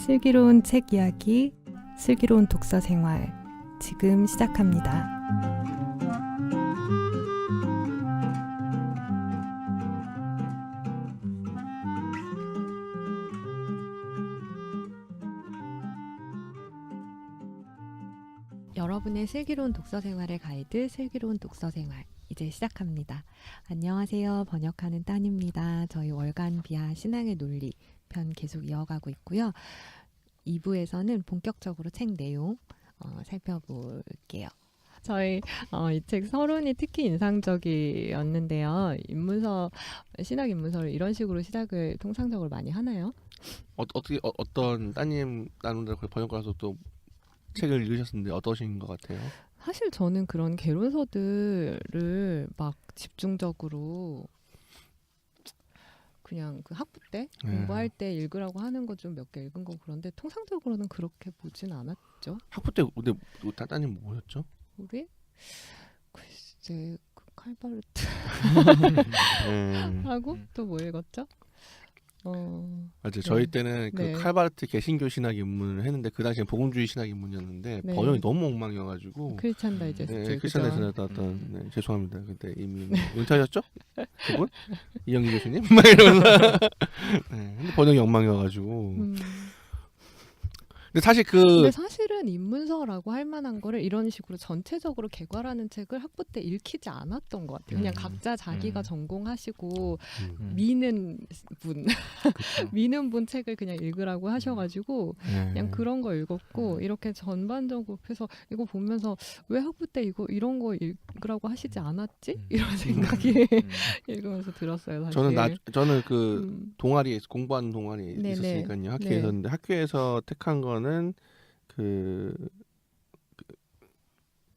슬기로운 책 이야기, 슬기로운 독서 생활 지금 시작합니다. 여러분의 슬기로운 독서 생활의 가이드, 슬기로운 독서 생활 이제 시작합니다. 안녕하세요. 번역하는 딴입니다. 저희 월간 비하 신앙의 논리 편 계속 이어가고 있고요. 2부에서는 본격적으로 책 내용 살펴볼게요. 저희 이 책 서론이 특히 인상적이었는데요. 신학 입문서를 이런 식으로 시작을 통상적으로 많이 하나요? 어떻게 어떤 따님 나눔들 번역가서 또 책을 읽으셨는데 어떠신 것 같아요? 사실 저는 그런 개론서들을 막 집중적으로 그냥 그 학부 때 공부할 때 읽으라고 하는 거 좀 몇 개 읽은 거 그런데 통상적으로는 그렇게 보진 않았죠. 학부 때 근데 따님 뭐 보셨죠? 우리? 글쎄 그 칼바르트 하고 또 뭐 읽었죠? 맞아요. 저희 때는 그 네. 칼바르트 개신교 신학 입문을 했는데 그 당시엔 복음주의 신학 입문이었는데 네. 번역이 너무 엉망이어가지고 크리스찬 다이제스트. 네, 크리스찬 다이제스트 나왔던 죄송합니다. 그때 이미 은퇴하셨죠? 그분? 이영희 교수님? 막 이러면서 네, 근데 번역이 엉망이어가지고 근데 사실 근데 사실은 입문서라고 할 만한 거를 이런 식으로 전체적으로 개괄하는 책을 학부 때 읽히지 않았던 것 같아요. 그냥 각자 자기가 전공하시고 미는 분 미는 분 책을 그냥 읽으라고 하셔가지고 그냥 그런 거 읽었고 이렇게 전반적으로 해서 이거 보면서 왜 학부 때 이런 거 읽으라고 하시지 않았지? 이런 생각이 읽으면서 들었어요. 사실. 저는 그 동아리에 공부하는 동아리에 네네. 있었으니까요. 학교에 있었는데 학교에서 택한 거는 그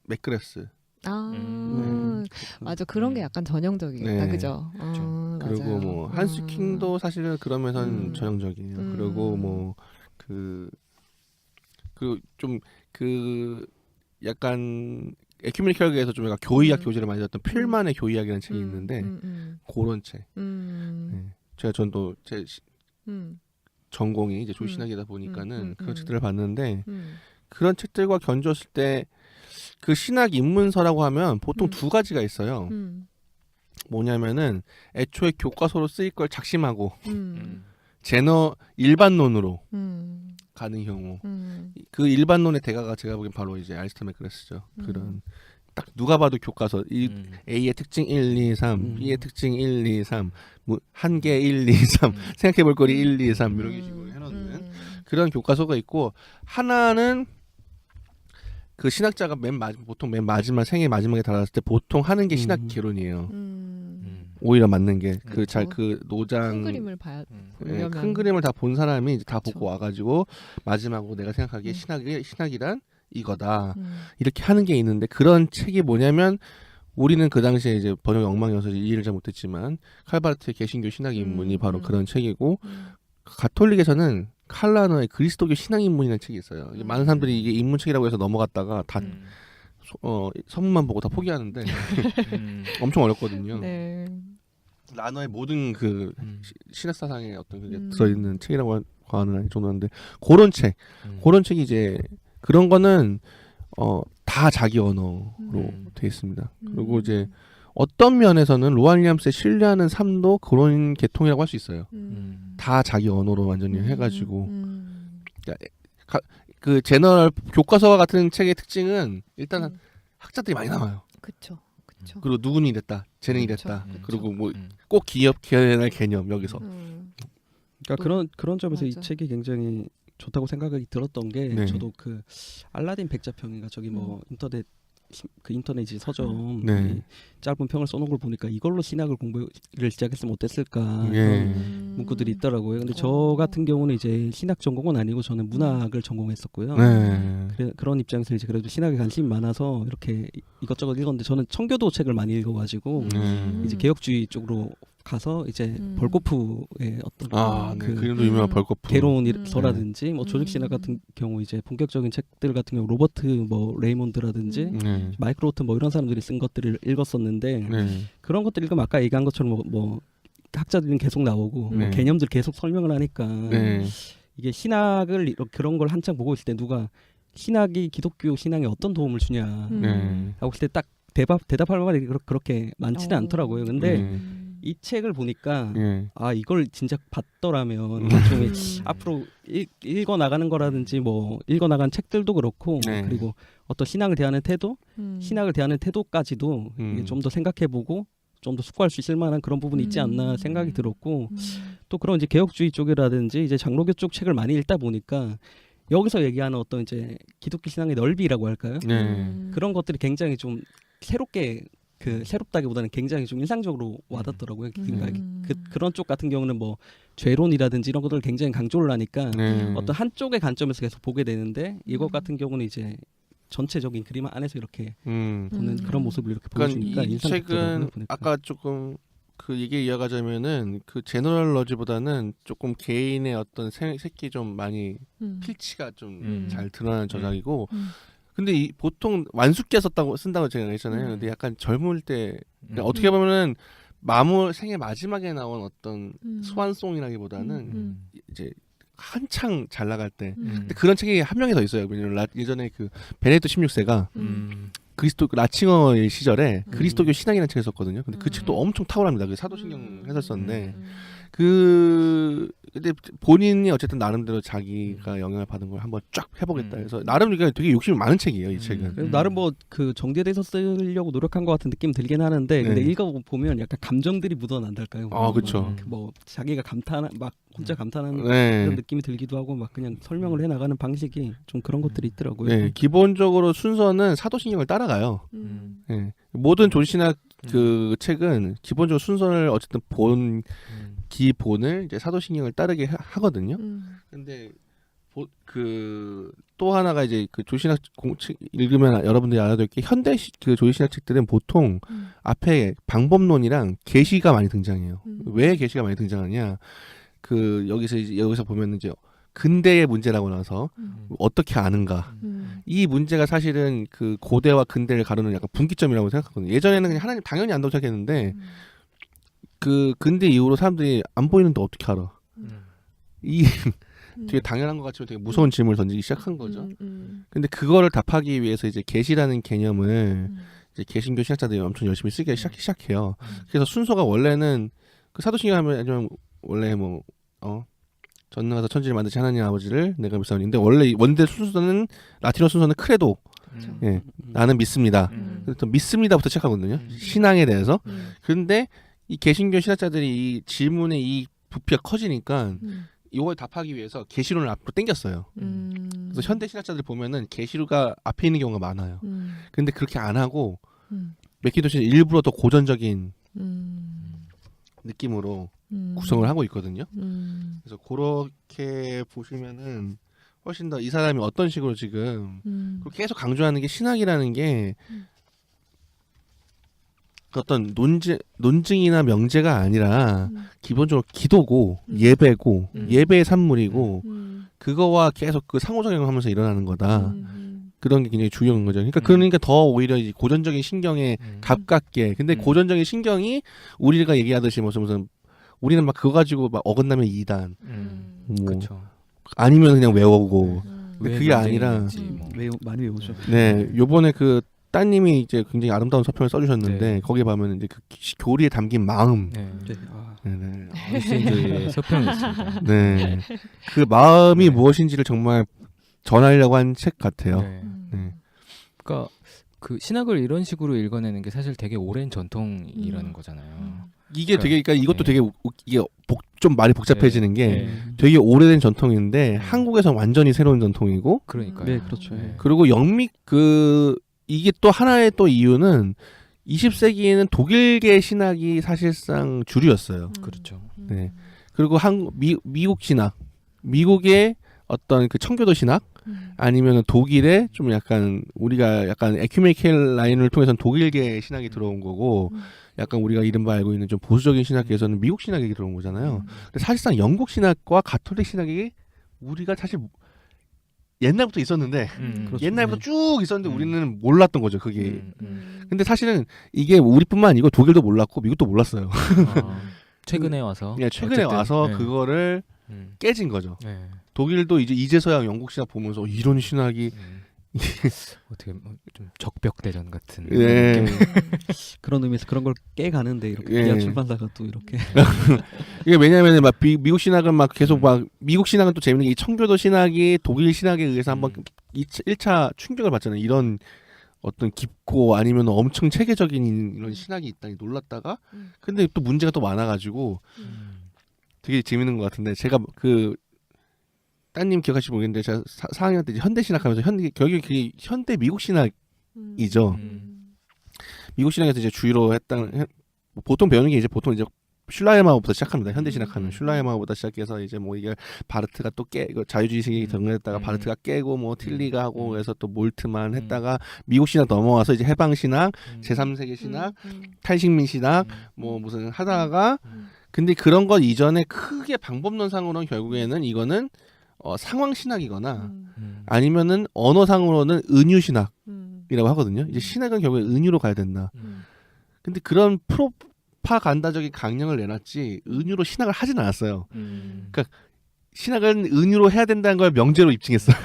맥그레스. 맞아. 그런 게 약간 전형적이겠다. 네. 그죠? 그리고 맞아요. 뭐 한스킹도 사실은 그러면선 전형적이에요. 그리고 뭐 약간 에큐메니컬계에서 좀 약간 교의학 교재를 많이 썼던 필만의 교의학이라는 책이 있는데 그런 책. 네. 전도 제 전공이 이제 조신학이다 보니까는 그런 책들을 봤는데 그런 책들과 견주었을 때 그 신학 입문서라고 하면 보통 두 가지가 있어요. 뭐냐면은 애초에 교과서로 쓰일 걸 작심하고 일반론으로 가는 경우 그 일반론의 대가가 제가 보기엔 바로 이제 알스터 맥그레스죠. 그런 딱 누가 봐도 교과서 A의 특징 1, 2, 3 B의 특징 1, 2, 3 뭐 한계 1, 2, 3 생각해볼 거리 1, 2, 3 이런 식으로 해놓는 그런 교과서가 있고 하나는 그 신학자가 보통 맨 마지막 생애 마지막에 달았을 때 보통 하는 게 신학 개론이에요. 오히려 맞는 게 그 노장 큰 그림을 봐야 큰 그림을 다 본 사람이 이제 다 보고 와가지고 마지막으로 내가 생각하기에 신학이란 이거다 이렇게 하는 게 있는데 그런 책이 뭐냐면 우리는 그 당시에 이제 번역이 엉망이어서 이해를 잘 못했지만 칼바르트의 개신교 신학 입문이 바로 그런 책이고 가톨릭에서는 칼라너의 그리스도교 신앙 입문이라는 책이 있어요. 많은 사람들이 이게 입문책이라고 해서 넘어갔다가 다 서문만 보고 다 포기하는데 엄청 어렵거든요. 네. 라너의 모든 그 신학 사상의 어떤 그게 들어있는 책이라고 하는 정도인데 그런 책이 이제 그런 거는 다 자기 언어로 돼 있습니다. 그리고 이제 어떤 면에서는 로안 윌리엄스의 신뢰하는 삶도 그런 계통이라고 할 수 있어요. 다 자기 언어로 완전히 해가지고 그 제너럴 교과서와 같은 책의 특징은 일단은 학자들이 많이 나와요. 그렇죠. 그리고 누구는 이랬다, 쟤는 이랬다. 그리고 뭐 꼭 기억해야 개념 여기서. 그러니까 그런 점에서 맞아. 이 책이 굉장히 좋다고 생각이 들었던 게 네. 저도 그 알라딘 백자평인가 저기 뭐 인터넷 서점 네. 짧은 평을 써놓은 걸 보니까 이걸로 신학을 공부를 시작했으면 어땠을까 예. 그런 문구들이 있더라고요. 근데 저 같은 경우는 이제 신학 전공은 아니고 저는 문학을 전공했었고요. 네. 그런 입장에서 이제 그래도 신학에 관심이 많아서 이렇게 이것저것 읽었는데 저는 청교도 책을 많이 읽어가지고 이제 개혁주의 쪽으로 가서 이제 벌코프의 어떤 그 이름도 유명한 벌코프 개론서라든지 뭐 조직신학 같은 경우 이제 본격적인 책들 같은 경우 로버트 뭐 레이몬드라든지 마이클 로튼 뭐 이런 사람들이 쓴 것들을 읽었었는데 그런 것들 읽으면 아까 얘기한 것처럼 뭐 학자들은 계속 나오고 개념들 계속 설명을 하니까 이게 신학을 그런 걸 한창 보고 있을 때 누가 신학이 기독교 신앙에 어떤 도움을 주냐 라고 했을 때 딱 대답할 말이 그렇게 많지는 않더라고요. 근데 이 책을 보니까 아 이걸 진짜 봤더라면 좀 앞으로 읽어 나가는 거라든지 뭐 읽어 나간 책들도 그렇고 그리고 어떤 신앙을 대하는 태도, 신학을 대하는 태도까지도 좀 더 생각해보고 좀 더 숙고할 수 있을 만한 그런 부분이 있지 않나 생각이 들었고 또 그런 이제 개혁주의 쪽이라든지 이제 장로교 쪽 책을 많이 읽다 보니까 여기서 얘기하는 어떤 이제 기독교 신앙의 넓이라고 할까요? 그런 것들이 굉장히 좀 새롭게 새롭다기보다는 굉장히 좀 인상적으로 와닿더라고요. 그러니까 그런 쪽 같은 경우는 뭐 죄론이라든지 이런 것들을 굉장히 강조를 하니까 어떤 한쪽의 관점에서 계속 보게 되는데 이것 같은 경우는 이제 전체적인 그림 안에서 이렇게 보는 그런 모습을 이렇게 보여주니까 이 책은 보니까. 아까 조금 그 얘기 이어가자면은 그 제너럴러지보다는 조금 개인의 어떤 새끼 좀 많이 필치가 좀 잘 드러나는 저작이고 근데 보통 완숙기에 쓴다고 제가 했잖아요. 근데 약간 젊을 때 그러니까 어떻게 보면은 생애 마지막에 나온 어떤 소환송이라기보다는 이제 한창 잘 나갈 때 근데 그런 책이 한 명이 더 있어요. 왜냐면 예전에 그 베네딕토 16세가 그리스도 라칭어의 시절에 그리스도교 신앙이라는 책을 썼거든요. 근데 그 책도 엄청 탁월합니다. 그 사도신경 해설서인데 근데 본인이 어쨌든 나름대로 자기가 영향을 받은 걸 한번 쫙 해보겠다 해서 나름 그러니까 되게 욕심이 많은 책이에요. 이 책은 나름 뭐 그 정제돼서 쓰려고 노력한 것 같은 느낌 들긴 하는데 근데 읽어보면 약간 감정들이 묻어난달까요? 아 그렇죠. 뭐 자기가 막 혼자 감탄하는 그런 느낌이 들기도 하고 막 그냥 설명을 해나가는 방식이 좀 그런 것들이 있더라고요. 네, 기본적으로 순서는 사도신경을 따라가요. 네. 모든 조지신학 그 책은 기본적으로 순서를 어쨌든 기본을 이제 사도신경을 따르게 하거든요. 근데 그 또 하나가 이제 그 조신학 공책 읽으면 여러분들이 알아야 될 게 현대 그 조신학 책들은 보통 앞에 방법론이랑 계시가 많이 등장해요. 왜 계시가 많이 등장하냐? 그 여기서 보면 이제 근대의 문제라고 나서 어떻게 아는가? 이 문제가 사실은 그 고대와 근대를 가르는 약간 분기점이라고 생각하거든요. 예전에는 그냥 하나님 당연히 안다고 생각했는데 그 근대 이후로 사람들이 안 보이는데 어떻게 알아? 이 되게 당연한 것 같지만 되게 무서운 질문을 던지기 시작한 거죠. 근데 그거를 답하기 위해서 이제 계시라는 개념을 이제 개신교 신학자들이 엄청 열심히 쓰기 시작해요. 그래서 순서가 원래는 그 사도신경 하면 원래 뭐 전능하사 천지를 만드신 하나님 아버지를 내가 믿사오니인데 원래 원대 순서는 라틴어 순서는 크레도. 예, 나는 믿습니다. 믿습니다부터 시작하거든요. 신앙에 대해서. 그런데 이 개신교 신학자들이 이 질문의 이 부피가 커지니까 이걸 답하기 위해서 계시론을 앞으로 당겼어요. 그래서 현대 신학자들 보면은 계시가 앞에 있는 경우가 많아요. 근데 그렇게 안 하고 맥킨토시는 일부러 더 고전적인 느낌으로 구성을 하고 있거든요. 그래서 그렇게 보시면은 훨씬 더 이 사람이 어떤 식으로 지금 계속 강조하는 게 신학이라는 게 어떤 논증이나 명제가 아니라 기본적으로 기도고 예배고 예배의 산물이고 그거와 계속 그 상호작용하면서 일어나는 거다. 그런 게 굉장히 중요한 거죠. 그러니까 더 오히려 이제 고전적인 신경에 가깝게. 근데 고전적인 신경이 우리가 얘기하듯이 무슨 우리는 막 그거 가지고 막 어긋나면 2단. 그렇죠. 아니면 그냥 외우고. 근데 그게 아니라 많이 외우죠. 네, 요번에 그 따님이 이제 굉장히 아름다운 서평을 써주셨는데 거기에 보면 이제 그 교리에 담긴 마음. 그리스도인들의 서평이 있습니다. 네, 그 마음이 무엇인지를 정말 전하려고 한 책 같아요. 그러니까 그 신학을 이런 식으로 읽어내는 게 사실 되게 오랜 전통이라는 거잖아요. 이게 되게 그러니까 이것도 되게 이게 좀 말이 복잡해지는 게 되게 오래된 전통인데 한국에서 완전히 새로운 전통이고. 그러니까요. 네, 그렇죠. 그리고 이게 또 하나의 또 이유는 20세기에는 독일계 신학이 사실상 주류였어요. 그렇죠. 네. 그리고 미국 신학, 미국의 어떤 그 청교도 신학 아니면 독일의 좀 약간 우리가 약간 에큐메니컬 라인을 통해서는 독일계 신학이 들어온 거고 약간 우리가 이른바 알고 있는 좀 보수적인 신학계에서는 미국 신학이 들어온 거잖아요. 근데 사실상 영국 신학과 가톨릭 신학이 우리가 사실 옛날부터 있었는데 옛날부터 쭉 있었는데 우리는 몰랐던 거죠. 그게. 근데 사실은 이게 우리뿐만 아니고 독일도 몰랐고 미국도 몰랐어요. 최근에 와서. 네, 최근에 어쨌든, 와서 그거를 깨진 거죠. 네. 독일도 이제서야 영국 신학 보면서 이런 신학이 어떻게 좀 적벽 대전 같은 예. 그런 의미에서 그런 걸 깨가는데 이렇게 예. 기아 출판사가 또 이렇게 이게 왜냐하면 막 미국 신학은 막 계속 막 미국 신학은 또 재밌는 게 이 청교도 신학이 독일 신학에 의해서 한번 1차 충격을 받잖아요. 이런 어떤 깊고 아니면 엄청 체계적인 이런 신학이 있다니 놀랐다가 근데 또 문제가 또 많아가지고 되게 재밌는 것 같은데 제가 그 따님 기억하실지 모르겠는데 제가 4학년 때 이제 현대 신학하면서 결국에 그게 현대 미국 신학이죠. 미국 신학에서 이제 주의로 보통 배우는 게 이제 보통 이제 슐라이마어부터 시작합니다. 현대 신학하면 슐라이마어부터 시작해서 이제 뭐 이게 바르트가 또 자유주의 생각이 정리했다가 바르트가 깨고 뭐 틸리가 하고 그래서 또 몰트만 했다가 미국 신학 넘어와서 이제 해방 신학, 제3세계 신학, 탈식민 신학 뭐 무슨 하다가 근데 그런 것 이전에 크게 방법론상으로는 결국에는 이거는 상황 신학이거나 아니면은 언어상으로는 은유 신학이라고 하거든요. 이제 신학은 결국에 은유로 가야 된다. 근데 그런 프로파간다적인 강령을 내놨지 은유로 신학을 하진 않았어요. 그러니까 신학은 은유로 해야 된다는 걸 명제로 입증했어요.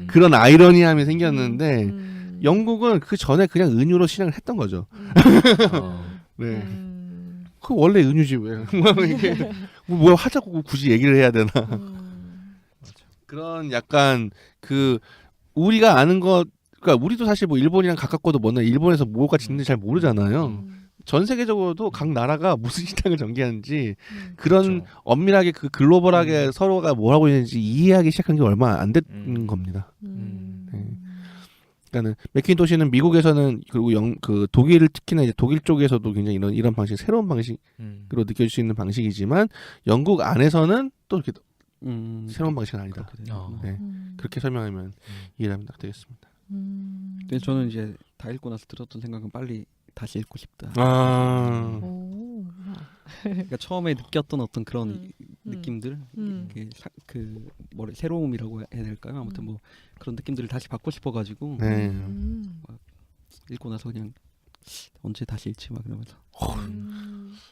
그런 아이러니함이 생겼는데 영국은 그 전에 그냥 은유로 신학을 했던 거죠. 네. 그 원래 은유지 왜? 이게 뭐 하자고 굳이 얘기를 해야 되나? 그런 약간 그 우리가 아는 것, 그러니까 우리도 사실 뭐 일본이랑 가깝고도 먼 일본에서 뭐가 짓는지 잘 모르잖아요. 전 세계적으로도 각 나라가 무슨 신학을 전개하는지 그런 그렇죠. 엄밀하게 그 글로벌하게 서로가 뭘 하고 있는지 이해하기 시작한 게 얼마 안 됐는 겁니다. 네. 그러니까는 맥킨토시는 미국에서는 그리고 그 독일 특히나 이제 독일 쪽에서도 굉장히 이런 방식 새로운 방식으로 느껴질 수 있는 방식이지만 영국 안에서는 또 이렇게 새로운 방식은 아니다. 네. 그렇게 설명하면 이해하면 딱 되겠습니다. 근데 저는 이제 다 읽고 나서 들었던 생각은 빨리 다시 읽고 싶다. 그러니까 처음에 느꼈던 어떤 그런 느낌들, 그 새로움이라고 해야 될까요? 아무튼 뭐 그런 느낌들을 다시 받고 싶어가지고 네. 막 읽고 나서 그냥 언제 다시 읽지 막 이러면서.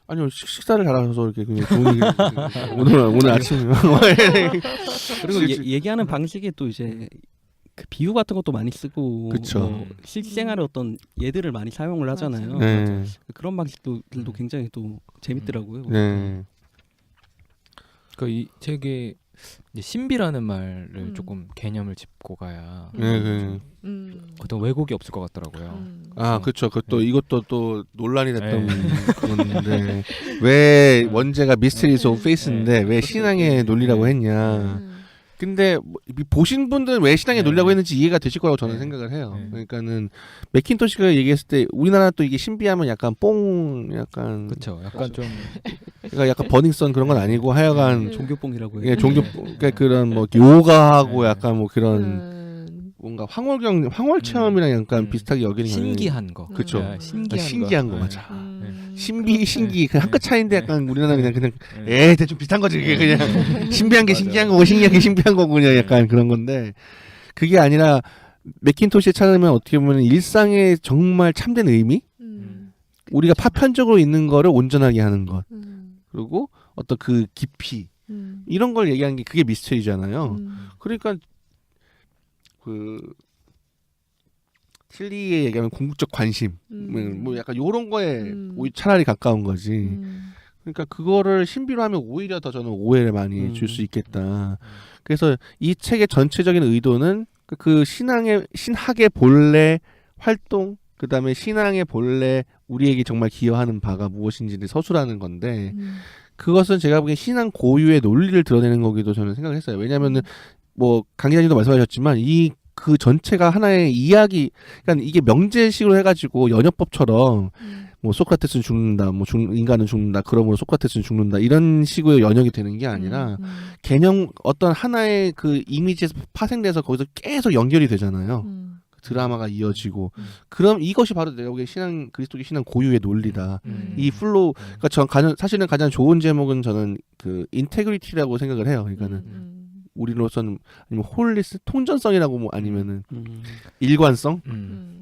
아니요 식사를 잘하셔서 이렇게 그냥 좋은 얘기 오늘 아침에 그리고 얘기하는 방식이 또 이제 그 비유 같은 것도 많이 쓰고 그쵸. 실생활의 어떤 예들을 많이 사용을 하잖아요. 네. 그런 방식들도 굉장히 또 재밌더라고요. 네. 그러니까 이 책에 이제 신비라는 말을 조금 개념을 짚고 가야 네. 어떤 왜곡이 없을 것 같더라고요. 아, 그렇죠. 그것도 네. 이것도 또 논란이 됐던 네. 건데 왜 원제가 Mysteries of Faith인데 왜 신앙의 논리라고 했냐. 근데 보신 분들은 왜 신앙의 논리라고 했는지 이해가 되실 거라고 저는 생각을 해요. 그러니까는 맥킨토시가 얘기했을 때 우리나라 또 이게 신비하면 약간 약간 그렇죠. 약간 좀 그러니까 약간 버닝썬 그런 건 아니고 하여간 종교뽕이라고 해요. 예, 그러니까 그런 뭐 요가하고 약간 뭐 그런 뭔가 황홀 체험이랑 약간 비슷하게 여기는 신기한 거. 그렇죠. 네, 신기한 거 네. 맞아. 네. 신기 그 한 끗 차이인데 약간 우리나라는 그냥 대충 비슷한 거지 그게 그냥 신비한 게 신기한 거고 신기한 게 신비한 거고 그냥 약간 그런 건데 그게 아니라 맥킨토시에 찾으면 어떻게 보면 일상의 정말 참된 의미 우리가 파편적으로 있는 거를 온전하게 하는 것 그리고 어떤 그 깊이 이런 걸 얘기하는 게 그게 미스터리잖아요. 그러니까 그 틸리에 얘기하면 궁극적 관심 뭐 약간 요런 거에 차라리 가까운 거지. 그러니까 그거를 신비로 하면 오히려 더 저는 오해를 많이 줄 수 있겠다. 그래서 이 책의 전체적인 의도는 그 신학의 본래 활동 그다음에 신앙의 본래 우리에게 정말 기여하는 바가 무엇인지를 서술하는 건데 그것은 제가 보기엔 신앙 고유의 논리를 드러내는 거기도 저는 생각을 했어요. 왜냐하면은 뭐 강 기자님도 말씀하셨지만 그 전체가 하나의 이야기, 그러니까 이게 명제식으로 해가지고 연역법처럼 뭐 소크라테스는 죽는다, 뭐 인간은 죽는다, 그러므로 소크라테스는 죽는다 이런 식으로 연역이 되는 게 아니라 개념 어떤 하나의 그 이미지에서 파생돼서 거기서 계속 연결이 되잖아요. 드라마가 이어지고 그럼 이것이 바로 내가 보기엔 그리스도의 신앙 고유의 논리다. 이 플로우, 그러니까 사실은 가장 좋은 제목은 저는 그 인테그리티라고 생각을 해요. 그러니까는. 우리로서는 아니면 홀리스 통전성이라고 뭐 아니면은 일관성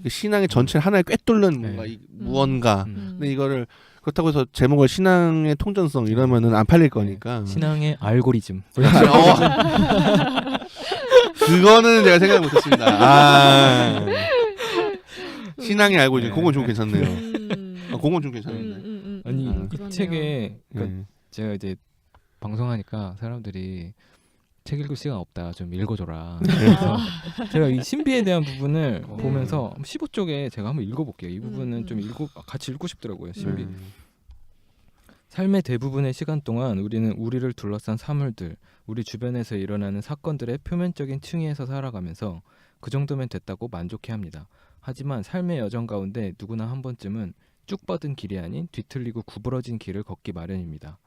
신앙의 전체를 하나에 꿰뚫는 뭔가 무언가 근데 이거를 그렇다고 해서 제목을 신앙의 통전성 이러면은 안 팔릴 거니까. 신앙의 알고리즘. 그거는 제가 생각 못했습니다. 아. 신앙의 알고리즘. 그건 좀 괜찮네요. 그건 좀 괜찮은데. 아니 이 그러네요. 책에 그러니까 제가 이제 방송하니까 사람들이 책 읽을 시간 없다 좀 읽어줘라. 그래서 제가 이 신비에 대한 부분을 보면서 15쪽에 제가 한번 읽어볼게요. 이 부분은 좀 같이 읽고 싶더라고요. 신비. 삶의 대부분의 시간 동안 우리는 우리를 둘러싼 사물들, 우리 주변에서 일어나는 사건들의 표면적인 층위에서 살아가면서 그 정도면 됐다고 만족해합니다. 하지만 삶의 여정 가운데 누구나 한 번쯤은 쭉 뻗은 길이 아닌 뒤틀리고 구부러진 길을 걷기 마련입니다.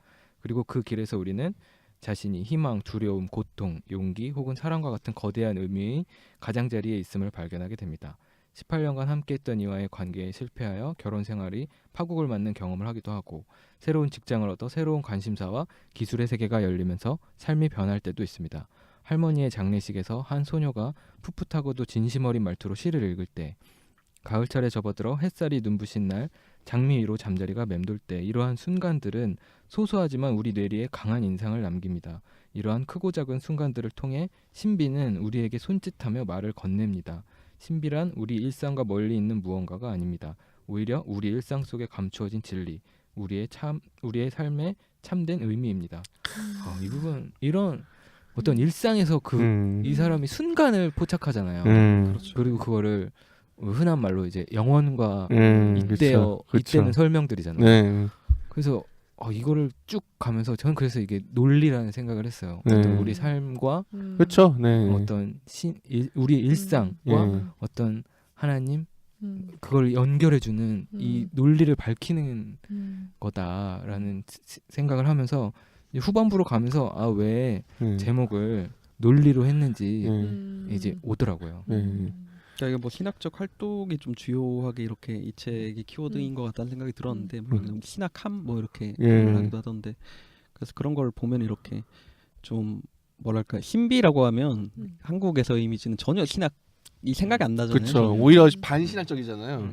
그리고 그 길에서 우리는 자신이 희망, 두려움, 고통, 용기 혹은 사랑과 같은 거대한 의미의 가장자리에 있음을 발견하게 됩니다. 18년간 함께했던 이와의 관계에 실패하여 결혼 생활이 파국을 맞는 경험을 하기도 하고 새로운 직장을 얻어 새로운 관심사와 기술의 세계가 열리면서 삶이 변할 때도 있습니다. 할머니의 장례식에서 한 소녀가 풋풋하고도 진심 어린 말투로 시를 읽을 때, 가을철에 접어들어 햇살이 눈부신 날 장미 위로 잠자리가 맴돌 때, 이러한 순간들은 소소하지만 우리 뇌리에 강한 인상을 남깁니다. 이러한 크고 작은 순간들을 통해 신비는 우리에게 손짓하며 말을 건넵니다. 신비란 우리 일상과 멀리 있는 무언가가 아닙니다. 오히려 우리 일상 속에 감추어진 진리, 우리의 삶의 참된 의미입니다. 이 부분 이런 어떤 일상에서 이 사람이 순간을 포착하잖아요. 그렇죠. 그리고 그거를 흔한 말로 이제 영혼과 이때는 설명들이잖아요. 네. 그래서 이거를 쭉 가면서 저는 그래서 이게 논리라는 생각을 했어요. 어떤 우리 삶과 그렇죠. 네. 어떤 우리의 일상과 어떤 하나님 그걸 연결해주는 이 논리를 밝히는 거다라는 생각을 하면서 후반부로 가면서 왜 제목을 논리로 했는지 이제 오더라고요. 그러니까 이게 뭐 신학적 활동이 좀 주요하게 이렇게 이 책이 키워드인 것 같다는 생각이 들었는데 신학함 뭐 이렇게 하기도 하던데 그래서 그런 걸 보면 이렇게 좀 뭐랄까 신비라고 하면 한국에서 이미지는 전혀 신학이 생각이 안 나잖아요. 그렇죠. 오히려 반신학적이잖아요.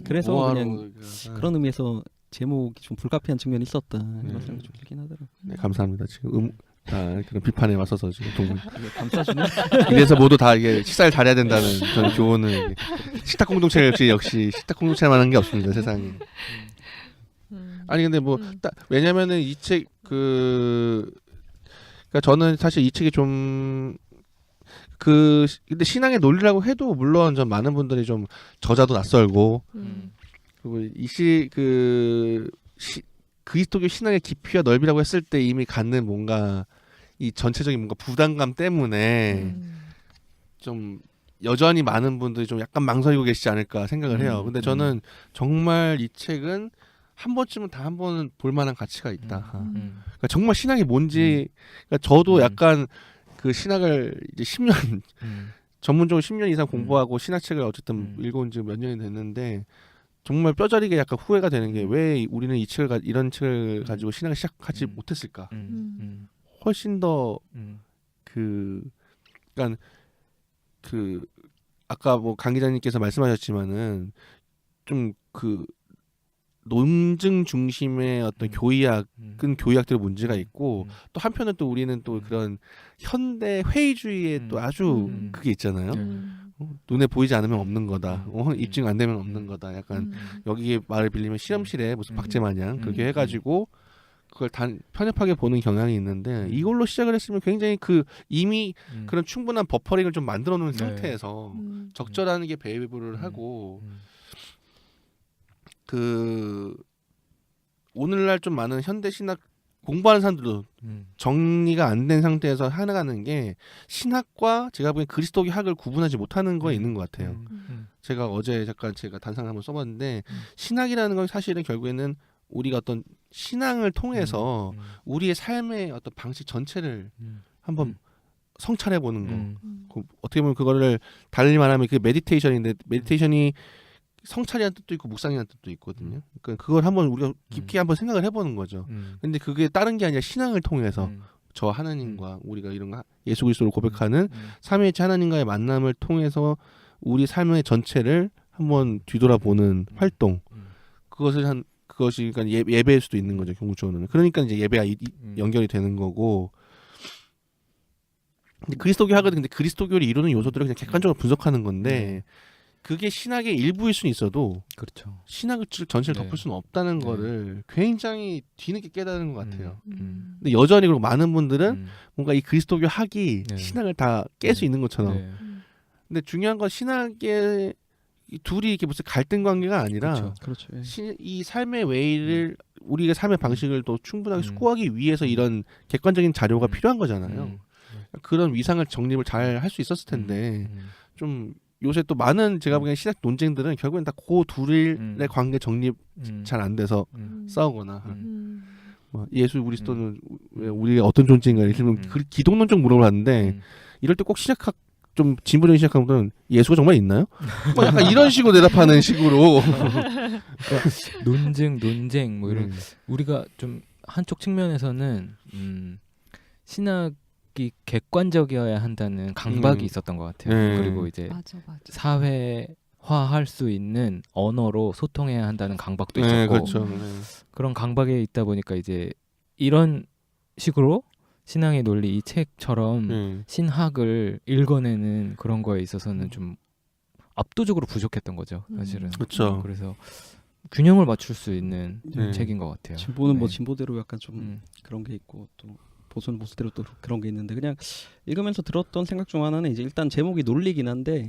그래서 그냥 그런 의미에서 제목이 좀 불가피한 측면이 있었다 이런 생각이 좀 들긴 하더라고요. 네, 감사합니다. 지금 그런 비판에 맞서서 지금 감싸주는. 이래서 모두 다 이게 식사를 잘해야 된다는 저는 교훈을 식탁 공동체 역시 식탁 공동체만한 게 없습니다 세상에. 아니 근데 뭐 왜냐면은 이 책 그러니까 저는 사실 이 책이 좀 근데 신앙의 논리라고 해도 물론 좀 많은 분들이 좀 저자도 낯설고 그리고 그리스도교 신앙의 깊이와 넓이라고 했을 때 이미 갖는 뭔가 이 전체적인 뭔가 부담감 때문에 좀 여전히 많은 분들이 좀 약간 망설이고 계시지 않을까 생각을 해요. 근데 저는 정말 이 책은 한 번쯤은 다 한 번은 볼 만한 가치가 있다. 그러니까 정말 신앙이 뭔지 그러니까 저도 약간 그 신학을 이제 10년 전문적으로 10년 이상 공부하고 신학책을 어쨌든 읽어온 지 몇 년이 됐는데 정말 뼈저리게 약간 후회가 되는 게 왜 우리는 이런 책을 가지고 신학을 시작하지 못했을까? 훨씬 더 그러니까 아까 뭐 강 기자님께서 말씀하셨지만은 좀 논증 중심의 어떤 교의학은 교의학들의 문제가 있고 또 한편은 또 우리는 또 그런 현대 회의주의에 또 아주 그게 있잖아요. 눈에 보이지 않으면 없는 거다. 입증 안 되면 없는 거다. 약간 여기에 말을 빌리면 실험실에 무슨 박제 마냥 그렇게 해가지고 그걸 편협하게 보는 경향이 있는데 이걸로 시작을 했으면 굉장히 이미 그런 충분한 버퍼링을 좀 만들어 놓은 상태에서 적절한 게 배부를 하고 오늘날 좀 많은 현대 신학 공부하는 사람들도 정리가 안 된 상태에서 하나가는 게 신학과 제가 보기엔 그리스도교 학을 구분하지 못하는 거에 있는 것 같아요. 제가 어제 잠깐 제가 단상을 한번 써봤는데 신학이라는 건 사실은 결국에는 우리가 어떤 신앙을 통해서 우리의 삶의 어떤 방식 전체를 한번 성찰해 보는 거. 어떻게 보면 그거를 달리 말하면 그 메디테이션인데 메디테이션이 성찰이라는 뜻도 있고 묵상이라는 뜻도 있거든요. 그러니까 그걸 한번 우리가 깊게 한번 생각을 해보는 거죠. 근데 그게 다른 게 아니라 신앙을 통해서 저 하나님과 우리가 이런 예수 그리스도를 고백하는 삼위일체 하나님과의 만남을 통해서 우리 삶의 전체를 한번 뒤돌아보는 활동. 그것을 그것이 그러니까 예배일 수도 있는 거죠. 궁극적으로는. 그러니까 이제 예배가 연결이 되는 거고. 근데 그리스도교 하거든. 근데 그리스도교를 이루는 요소들을 그냥 객관적으로 분석하는 건데 그게 신학의 일부일 수는 있어도 그렇죠. 신학을 전체를 네. 덮을 수는 없다는 네. 거를 굉장히 뒤늦게 깨달은 것 같아요. 음. 근데 여전히 그리고 많은 분들은 뭔가 이 그리스도교 학이 네. 신학을 다 깰 수 있는 것처럼. 네. 근데 중요한 건 신학의 이 둘이 이렇게 무슨 갈등 관계가 아니라 그렇죠. 예. 이 삶의 웨이를 우리의 삶의 방식을 또 충분하게 숙고하기 위해서 이런 객관적인 자료가 필요한 거잖아요. 그런 위상을 정립을 잘 할 수 있었을 텐데 좀 요새 또 많은 제가 보기엔 신학 논쟁들은 결국엔 다 그 둘의 관계 정립 잘 안 돼서 싸우거나 뭐 예수 그리스도는 왜 우리의 어떤 존재인가 이렇게 기독론적 물어를 하는데 이럴 때 꼭 신학학 좀 진보적인 신학학보다는 예수가 정말 있나요? 뭐 약간 이런 식으로 대답하는 식으로 그러니까 논쟁 뭐 이런 우리가 좀 한쪽 측면에서는 신학이 객관적이어야 한다는 강박이 있었던 것 같아요. 그리고 이제 맞아. 사회화할 수 있는 언어로 소통해야 한다는 강박도 있었고 그렇죠. 그런 강박에 있다 보니까 이제 이런 식으로 신앙의 논리 이 책처럼 신학을 읽어내는 그런 거에 있어서는 좀 압도적으로 부족했던 거죠, 사실은. 그렇죠. 그래서 균형을 맞출 수 있는 책인 것 같아요. 진보는 뭐 네. 진보대로 약간 좀 그런 게 있고 또 보수는 보수대로 또 그런 게 있는데 그냥 읽으면서 들었던 생각 중 하나는 이제 일단 제목이 논리긴 한데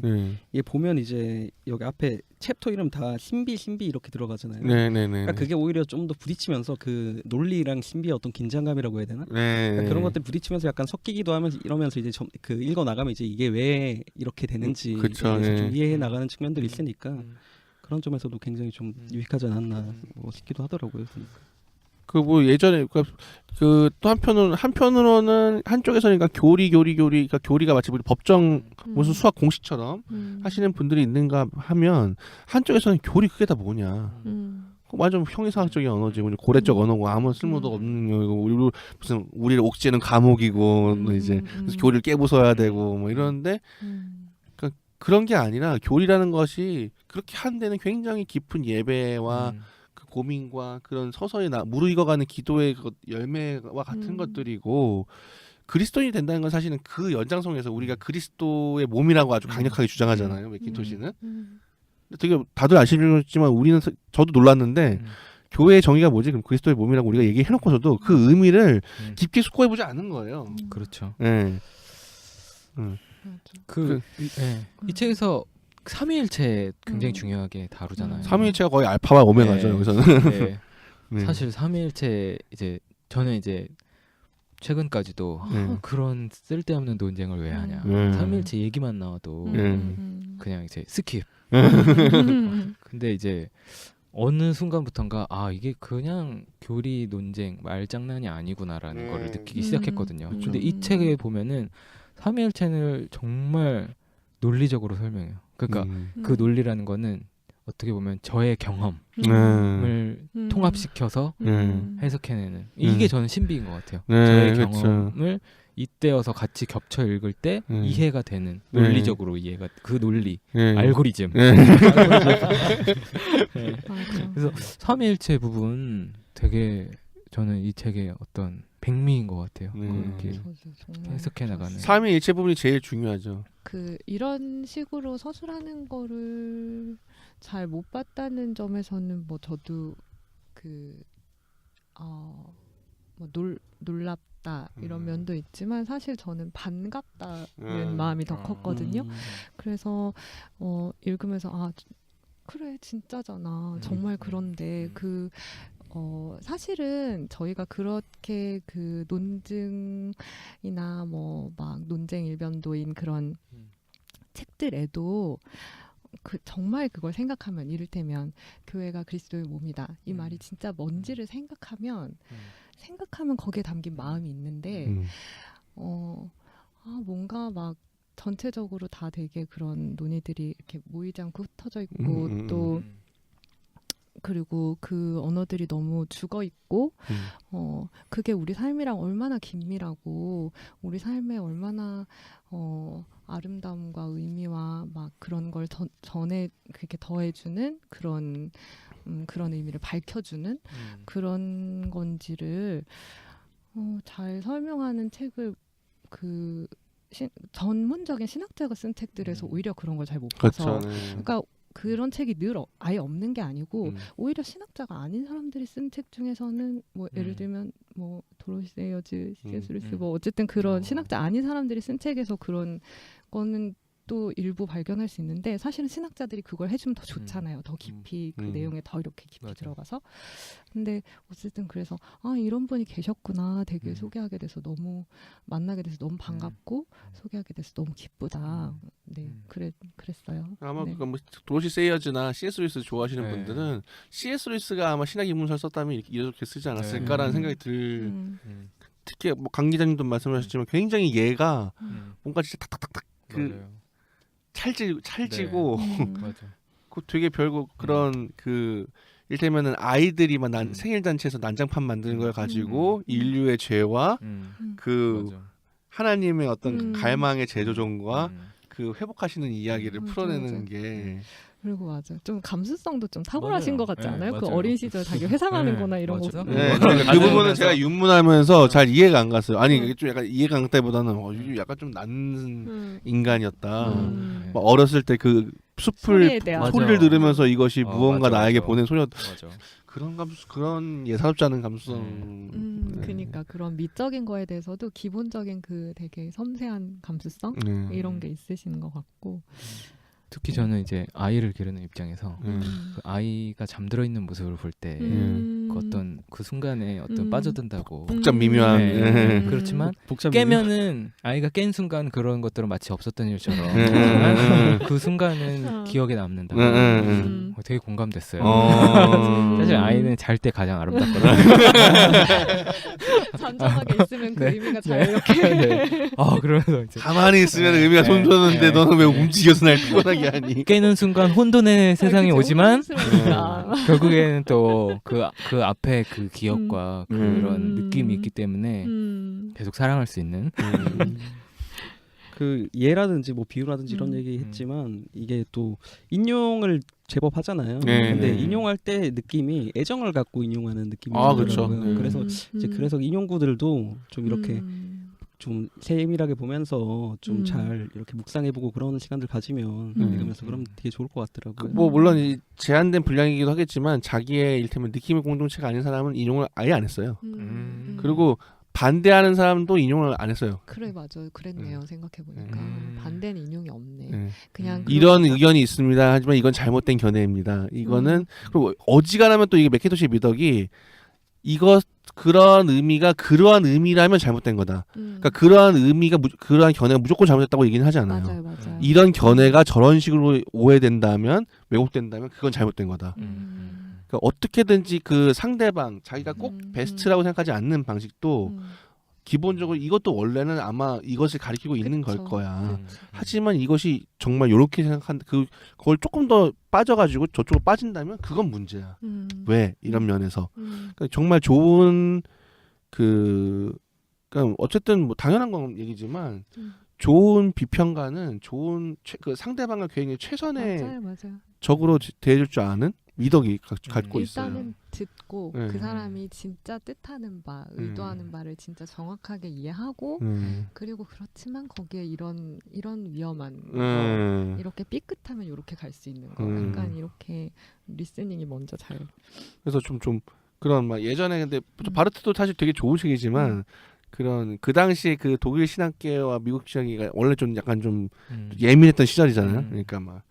이게 보면 이제 여기 앞에 챕터 이름 다 신비 이렇게 들어가잖아요. 그러니까 그게 오히려 좀 더 부딪히면서 그 논리랑 신비의 어떤 긴장감이라고 해야 되나? 그러니까 그런 것들 부딪히면서 약간 섞이기도 하면서 이러면서 이제 그 읽어 나가면 이제 이게 왜 이렇게 되는지 그쵸, 좀 이해해 나가는 측면들이 있으니까 그런 점에서도 굉장히 좀 유익하지 않았나 뭐 싶기도 하더라고요. 그 뭐 예전에 그 또 한편으로는 한쪽에서는 그러니까 그러니까 교리가 마치 우리 법정 무슨 수학 공식처럼 하시는 분들이 있는가 하면 한쪽에서는 교리 그게 다 뭐냐. 완전 형이상학적인 언어지, 고래적 언어고 아무 쓸모도 없는 언어고 우리를 옥죄는 감옥이고 뭐 이제 그래서 교리를 깨부숴야 되고 뭐 이러는데 그러니까 그런 게 아니라 교리라는 것이 그렇게 한 데는 굉장히 깊은 예배와 그 고민과 그런 서서히 무르익어가는 기도의 열매와 같은 것들이고 그리스도인이 된다는 건 사실은 그 연장선에서 우리가 그리스도의 몸이라고 아주 강력하게 주장하잖아요. 맥킨토시는. 되게 다들 아시겠지만 저도 놀랐는데 교회의 정의가 뭐지? 그럼 그리스도의 몸이라고 우리가 얘기해놓고서도 그 의미를 깊게 숙고해보지 않은 거예요. 그렇죠. 네. 이 책에서 삼위일체 굉장히 중요하게 다루잖아요. 삼위일체가 거의 알파와 오메가죠. 여기서는. 사실 삼위일체 이제 저는 이제 최근까지도 그런 쓸데없는 논쟁을 왜 하냐. 삼위일체 얘기만 나와도 그냥 이제 스킵. 근데 이제 어느 순간부턴가 이게 그냥 교리 논쟁 말장난이 아니구나라는 거를 느끼기 시작했거든요. 근데 이 책에 보면은 삼위일체를 정말 논리적으로 설명해요. 그러니까 그 논리라는 거는 어떻게 보면 저의 경험을 통합시켜서 해석해내는 이게 저는 신비인 것 같아요. 저의 경험을 이때여서 같이 겹쳐 읽을 때 이해가 되는 논리적으로 이해가 그 논리 알고리즘. 그래서 삼위일체 부분 되게 저는 이 책의 어떤 백미인 것 같아요. 이렇게 해석해 나가는. 삼위일체 부분이 제일 중요하죠. 이런 식으로 서술하는 거를 잘 못 봤다는 점에서는 뭐 저도 뭐 놀랍다 이런 면도 있지만 사실 저는 반갑다는 마음이 더 컸거든요. 그래서 읽으면서 그래 진짜잖아 정말 그런데 사실은 저희가 그렇게 그 논증이나 뭐 막 논쟁 일변도인 그런 책들에도 정말 그걸 생각하면 이를테면 교회가 그리스도의 몸이다 이 말이 진짜 뭔지를 생각하면 거기에 담긴 마음이 있는데 뭔가 막 전체적으로 다 되게 그런 논의들이 이렇게 모이지 않고 흩어져 있고 또 그리고 그 언어들이 너무 죽어 있고 그게 우리 삶이랑 얼마나 긴밀하고 우리 삶에 얼마나 아름다움과 의미와 막 그런 걸 전에 그렇게 더해주는 그런 그런 의미를 밝혀주는 그런 건지를 잘 설명하는 책을 그 전문적인 신학자가 쓴 책들에서 오히려 그런 걸 잘 못 봐서 그렇죠. 네. 그러니까 그런 책이 늘 아예 없는 게 아니고 오히려 신학자가 아닌 사람들이 쓴 책 중에서는 뭐 예를 들면 뭐 도로시 세이어즈, C.S. 루이스 뭐 어쨌든 그런 신학자 아닌 사람들이 쓴 책에서 그런 거는 또 일부 발견할 수 있는데 사실은 신학자들이 그걸 해주면 더 좋잖아요. 더 깊이 그 내용에 더 이렇게 깊이 맞아. 들어가서. 근데 어쨌든 그래서 이런 분이 계셨구나. 되게 소개하게 돼서 너무 만나게 돼서 너무 반갑고 소개하게 돼서 너무 기쁘다. 네, 그랬어요. 아마 네. 뭐 도로시 세이어즈나 C.S. 루이스 좋아하시는 네. 분들은 C.S. 루이스가 아마 신학 입문서를 썼다면 이렇게 쓰지 않았을까라는 생각이 들. 특히 뭐 강 기자님도 말씀하셨지만 굉장히 얘가 뭔가 진짜 탁탁탁탁 그 찰지고 맞아. 그 되게 별거 그런 그 일테면은 아이들이 막 생일 잔치에서 난장판 만드는 걸 가지고 인류의 죄와 그 맞아. 하나님의 어떤 갈망의 재조정과 그 회복하시는 이야기를 풀어내는 맞아. 게 그리고 맞아. 좀 감수성도 좀 탁월하신 맞아요. 것 같지 네, 않아요? 그 맞아요. 어린 시절 자기 회상하는 거나 이런 맞아. 거. 네, 그러니까 그 부분은 제가 윤문하면서 잘 이해가 안 갔어요. 아니 이게 좀 약간 이해가 안 갔다기보다는 이게 약간 좀 난 인간이었다. 막 어렸을 때 그 숲을 소리를 맞아. 들으면서 이것이 무언가 맞아, 나에게 맞아. 보낸 소리였. 맞아. 그런 예사롭지 않은 감수성. 네. 그러니까 그런 미적인 거에 대해서도 기본적인 그 되게 섬세한 감수성 이런 게 있으시는 것 같고. 특히 저는 이제 아이를 기르는 입장에서 그 아이가 잠들어 있는 모습을 볼 때 그 어떤 그 순간에 어떤 빠져든다고 복잡 미묘한. 네. 그렇지만 복잡 깨면은 아이가 깬 순간 그런 것들은 마치 없었던 일처럼 하지만 그 순간은 기억에 남는다고 되게 공감됐어요. 사실 아이는 잘 때 가장 아름답거든요. 잔잔하게 있으면 그 네. 의미가 잘 이렇게 네. 그러면서 이제 가만히 있으면 의미가 네. 솜솟는데 네. 너는 왜 움직여서 날 피곤하게 하니? 깨는 순간 혼돈의 세상이 그쵸, 오지만 혼란스러우니까. 결국에는 또 그 앞에 그 기억과 그런 느낌이 있기 때문에 계속 사랑할 수 있는 그 예라든지 뭐 비유라든지 이런 얘기 했지만 이게 또 인용을 제법 하잖아요. 네, 근데 네. 인용할 때 느낌이 애정을 갖고 인용하는 느낌이 그렇죠. 있더라고요. 네. 그래서 이제 그래서 인용구들도 좀 이렇게 좀 세밀하게 보면서 좀 잘 이렇게 묵상해보고 그런 시간들 가지면 읽으면서 그러면 되게 좋을 것 같더라고요. 뭐 물론 이 제한된 분량이기도 하겠지만 자기의 일테면 느낌의 공동체가 아닌 사람은 인용을 아예 안 했어요. 그리고 반대하는 사람도 인용을 안 했어요. 그래 맞아요. 그랬네요. 생각해 보니까 반대는 인용이 없네. 네. 그냥 이런 의견이 있습니다. 하지만 이건 잘못된 견해입니다. 이거는 그리고 어지간하면 또 이게 맥킨토시 미덕이 그런 의미가 그러한 의미라면 잘못된 거다. 그러니까 그러한 의미가 그러한 견해가 무조건 잘못됐다고 얘기는 하지 않아요. 맞아요. 이런 견해가 저런 식으로 오해된다면 왜곡된다면 그건 잘못된 거다. 그러니까 어떻게든지 그 상대방 자기가 꼭 베스트라고 생각하지 않는 방식도 기본적으로 이것도 원래는 아마 이것을 가리키고 있는 걸 거야. 하지만 이것이 정말 이렇게 생각한 그걸 조금 더 빠져가지고 저쪽으로 빠진다면 그건 문제야. 왜 이런 면에서 그러니까 정말 좋은 그러니까 어쨌든 뭐 당연한 건 얘기지만 좋은 비평가는 좋은 그 상대방을 굉장히 최선의 맞아요. 적으로 대해줄 줄 아는 미덕이 갖고 있어요. 일단은 듣고 네. 그 사람이 진짜 뜻하는 바, 의도하는 바를 진짜 정확하게 이해하고 그리고 그렇지만 거기에 이런 위험한 거, 이렇게 삐끗하면 이렇게 갈 수 있는 거, 약간 이렇게 리스닝이 먼저 잘. 그래서 좀 그런 막 예전에 근데 바르트도 사실 되게 좋은 책이지만 그런 그 당시에 그 독일 신학계와 미국 신학계가 원래 좀 약간 좀 예민했던 시절이잖아요. 그러니까 막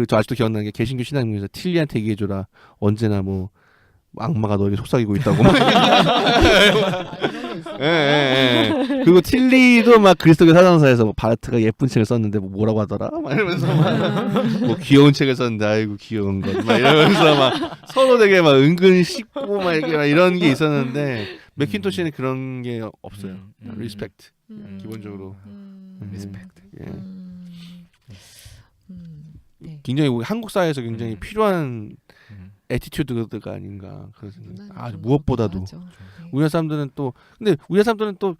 저 아직도 기억나는 게 개신교 신학에서 틸리한테 얘기해줘라. 언제나 뭐 악마가 너에게 속삭이고 있다고. 예. 그리고 틸리도 막 그리스도교 사상사에서 뭐 바르트가 예쁜 책을 썼는데 뭐라고 하더라? 막 이러면서 뭐 귀여운 책을 썼는데 아이고 귀여운 것. 막 이러면서 막 서로 되게 막 은근 씹고 막 이렇게 막 이런 게 있었는데 맥킨토시는 그런 게 없어요. 리스펙트. 기본적으로. 리스펙트. 예. 네. 굉장히 우리 한국 사회에서 굉장히 필요한 애티튜드가 아닌가 그런 생각. 무엇보다도 우리나라 사람들은 또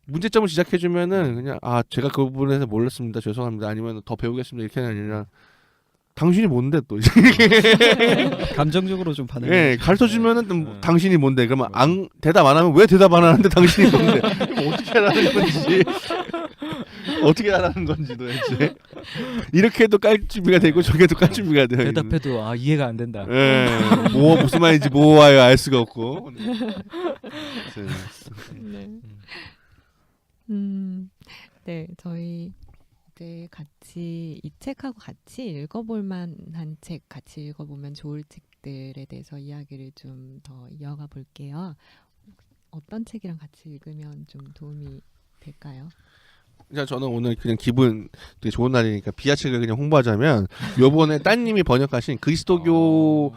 문제점을 지적해주면은 그냥 제가 그 부분에서 몰랐습니다 죄송합니다 아니면 더 배우겠습니다 이렇게 아니라 당신이 뭔데 또 감정적으로 좀 반응. 예, 가르쳐 주면은 당신이 뭔데 그러면 대답 안 하면 왜 대답 안 하는데 당신이 뭔데 그럼 어떻게 하라는 건지 어떻게 하라는 건지 도대체 이렇게 해도 깔 준비가 되고 저게 또 깔 준비가 돼요. 대답해도 이해가 안 된다. 예, 뭐 무슨 말인지 뭐와요 알 수가 없고. 네. 네, 저희 이제 같이 이 책하고 같이 읽어볼 만한 책, 같이 읽어보면 좋을 책들에 대해서 이야기를 좀 더 이어가 볼게요. 어떤 책이랑 같이 읽으면 좀 도움이 될까요? 그냥 저는 오늘 그냥 기분 되게 좋은 날이니까 비아 책을 그냥 홍보하자면 요번에 따님이 번역하신 그리스도교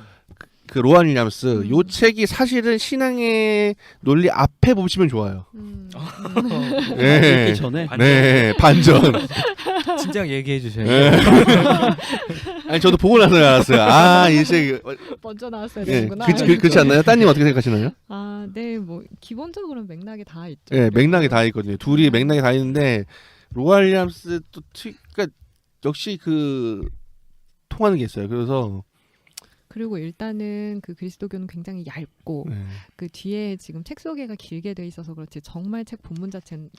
그 로안 윌리엄스 요 책이 사실은 신앙의 논리 앞에 보시면 좋아요. 읽기 전에. 네, 반전. 진작 얘기해 주셔야 네. 아니 저도 보고 나서 알았어요. 이 책 먼저 나왔어야 예, 되는구나. 그렇지 않나요? 따님 어떻게 생각하시나요? 네, 뭐 기본적으로 맥락이 다 있죠. 예, 맥락이 다 있거든요. 둘이 맥락이 다 있는데 로안 윌리엄스 또 그러니까 역시 그 통하는 게 있어요. 그래서 그리고 일단은 그 그리스도교는 굉장히 얇고 그 뒤에 지금 책 소개가 길게 돼 있어서 그렇지 정말 책 본문 자체는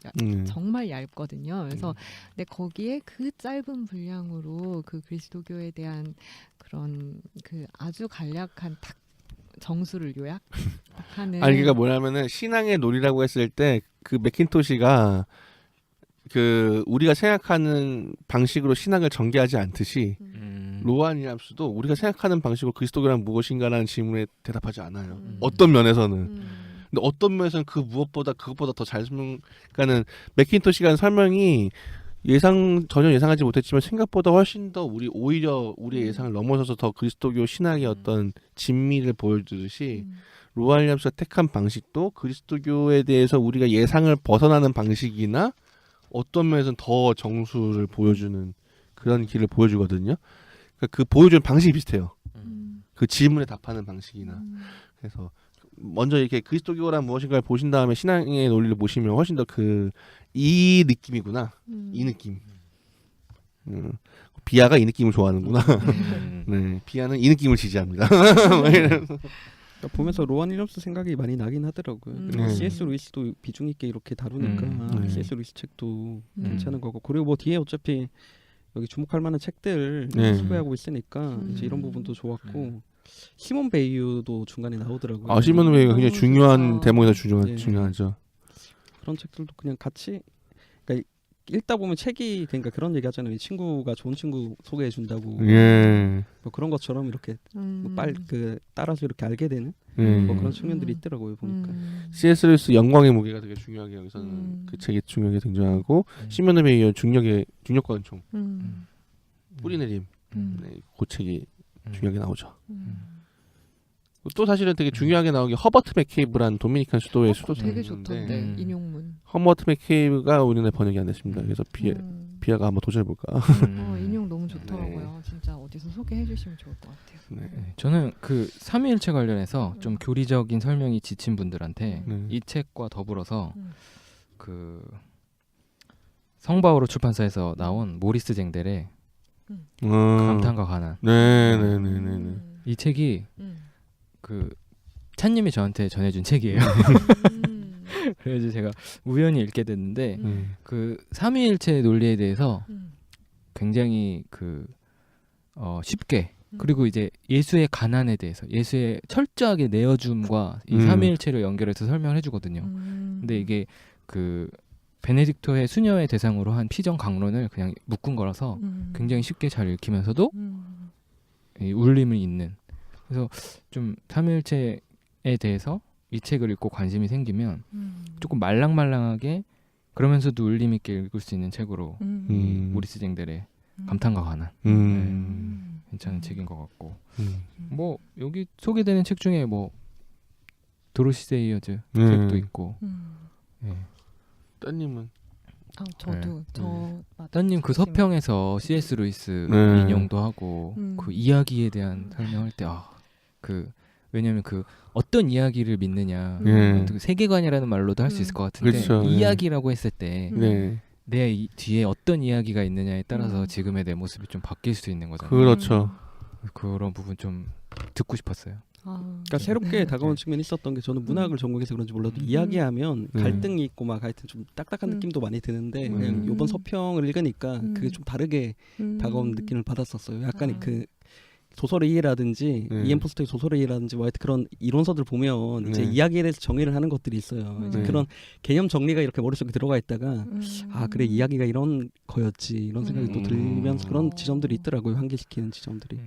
정말 얇거든요. 그래서 근데 거기에 그 짧은 분량으로 그 그리스도교에 대한 그런 그 아주 간략한 딱 정수를 요약하는. 아니 그러니까 뭐냐면은 신앙의 논리라고 했을 때 그 맥킨토시가 그 우리가 생각하는 방식으로 신앙을 전개하지 않듯이 로안 윌리엄스도 우리가 생각하는 방식으로 그리스도교란 무엇인가라는 질문에 대답하지 않아요. 어떤 면에서는. 근데 어떤 면에서는 그 무엇보다 그것보다 더 잘 그러니까는 맥킨토시가 한 설명이 전혀 예상하지 못했지만 생각보다 훨씬 더 오히려 우리의 예상을 넘어서서 더 그리스도교 신학의 어떤 진미를 보여주듯이 로안 윌리엄스가 택한 방식도 그리스도교에 대해서 우리가 예상을 벗어나는 방식이나 어떤 면에서는 더 정수를 보여주는 그런 길을 보여주거든요. 그러니까 그 보여주는 방식이 비슷해요. 그 질문에 답하는 방식이나. 그래서 먼저 이렇게 그리스도교란 무엇인가를 보신 다음에 신앙의 논리를 보시면 훨씬 더 이 느낌이구나. 이 느낌. 비아가 이 느낌을 좋아하는구나. 네, 비아는 이 느낌을 지지합니다. 그러니까 보면서 로안 윌리엄스 생각이 많이 나긴 하더라고요. 그리고 C.S. 루이스도 비중 있게 이렇게 다루니까 C.S. 루이스 책도 괜찮은 거고 그리고 뭐 뒤에 어차피 여기 주목할 만한 책들 소개하고 있으니까 이제 이런 부분도 좋았고 시몬 베이유도 중간에 나오더라고요. 시몬 베이유가 굉장히 중요한 대목에서 중요하죠. 그런 책들도 그냥 같이 그러니까 읽다 보면 책이 그러니까 그런 얘기 하잖아요. 이 친구가 좋은 친구 소개해 준다고. 뭐 그런 것처럼 이렇게 뭐 따라서 이렇게 알게 되는 뭐 그런 측면들이 있더라고요 보니까. C.S. 루이스 영광의 무게가 되게 중요하게 여기서는 그 책이 중요하게 등장하고 시몬 베이유 중력과 은총 뿌리 내림 그 책이 중요하게 나오죠. 또 사실은 되게 중요하게 나온 게 허버트 맥케이브라는 도미니칸 수도의 수도사인데 되게 좋던데 인용문. 허버트 맥케이브가 우리나라에 번역이 안 됐습니다. 그래서 비아가 한번 도전해볼까. 인용 너무 좋더라고요. 진짜 어디서 소개해 주시면 좋을 것 같아요. 네. 저는 그 삼위일체 관련해서 좀 교리적인 설명이 지친 분들한테 이 책과 더불어서 그 성바오로 출판사에서 나온 모리스 쟁델의 감탄과 가난. 네네네네. 이 책이 그 찬님이 저한테 전해준 책이에요. 그래서 제가 우연히 읽게 됐는데 그 삼위일체 논리에 대해서 굉장히 쉽게 그리고 이제 예수의 가난에 대해서 예수의 철저하게 내어줌과 이 삼위일체를 연결해서 설명을 해주거든요. 근데 이게 그 베네딕토의 수녀의 대상으로 한 피정 강론을 그냥 묶은 거라서 굉장히 쉽게 잘 읽히면서도 이 울림을 잇는. 그래서 좀 삼위일체에 대해서 이 책을 읽고 관심이 생기면 조금 말랑말랑하게 그러면서도 울림 있게 읽을 수 있는 책으로 모리스 쟁델의 감탄과 가난 괜찮은 책인 것 같고 뭐 여기 소개되는 책 중에 뭐 도로시 세이어즈 책도 있고 따님은 저도 따님 그 서평에서 C.S. 루이스 인용도 하고 그 이야기에 대한 설명할 때 왜냐면 그 어떤 이야기를 믿느냐 그 세계관이라는 말로도 할 수 있을 것 같은데 그렇죠. 이야기라고 했을 때 뒤에 어떤 이야기가 있느냐에 따라서 지금의 내 모습이 좀 바뀔 수 있는 거잖아요. 그렇죠. 그런 부분 좀 듣고 싶었어요. 그러니까 새롭게 다가온 측면이 있었던 게 저는 문학을 전공해서 그런지 몰라도 이야기하면 갈등이 있고 막 하여튼 좀 딱딱한 느낌도 많이 드는데 그냥 이번 서평을 읽으니까 그게 좀 다르게 다가온 느낌을 받았었어요. 약간 그 소설의 이해라든지 이엠 포스터의 소설의 이해라든지 뭐 하여튼 그런 이론서들 보면 이제 이야기에 대해서 정의를 하는 것들이 있어요. 이제 그런 개념 정리가 이렇게 머릿속에 들어가 있다가 아 그래 이야기가 이런 거였지 이런 생각이 또 들면서 그런 지점들이 있더라고요. 환기시키는 지점들이.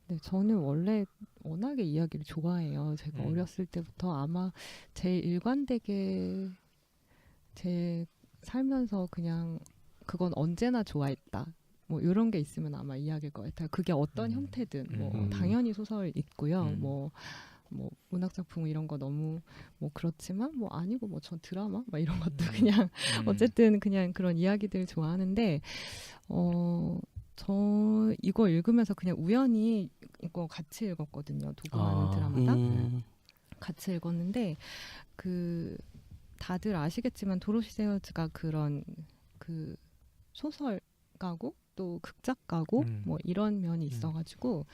네, 저는 원래 워낙에 이야기를 좋아해요. 제가 어렸을 때부터 아마 제일 일관되게 제 살면서 그냥 그건 언제나 좋아했다. 뭐 이런 게 있으면 아마 이야기일 것 같아요. 그게 어떤 형태든 뭐 당연히 소설 있고요. 뭐 문학 작품 이런 거 너무 뭐 그렇지만 뭐 아니고 뭐 전 드라마 막 이런 것도 그냥 어쨌든 그냥 그런 이야기들 좋아하는데 저 이거 읽으면서 그냥 우연히 이거 같이 읽었거든요. 도구마는 드라마다 같이 읽었는데 그 다들 아시겠지만 도로시 세어즈가 그런 그 소설가고 또 극작가고 뭐 이런 면이 있어가지고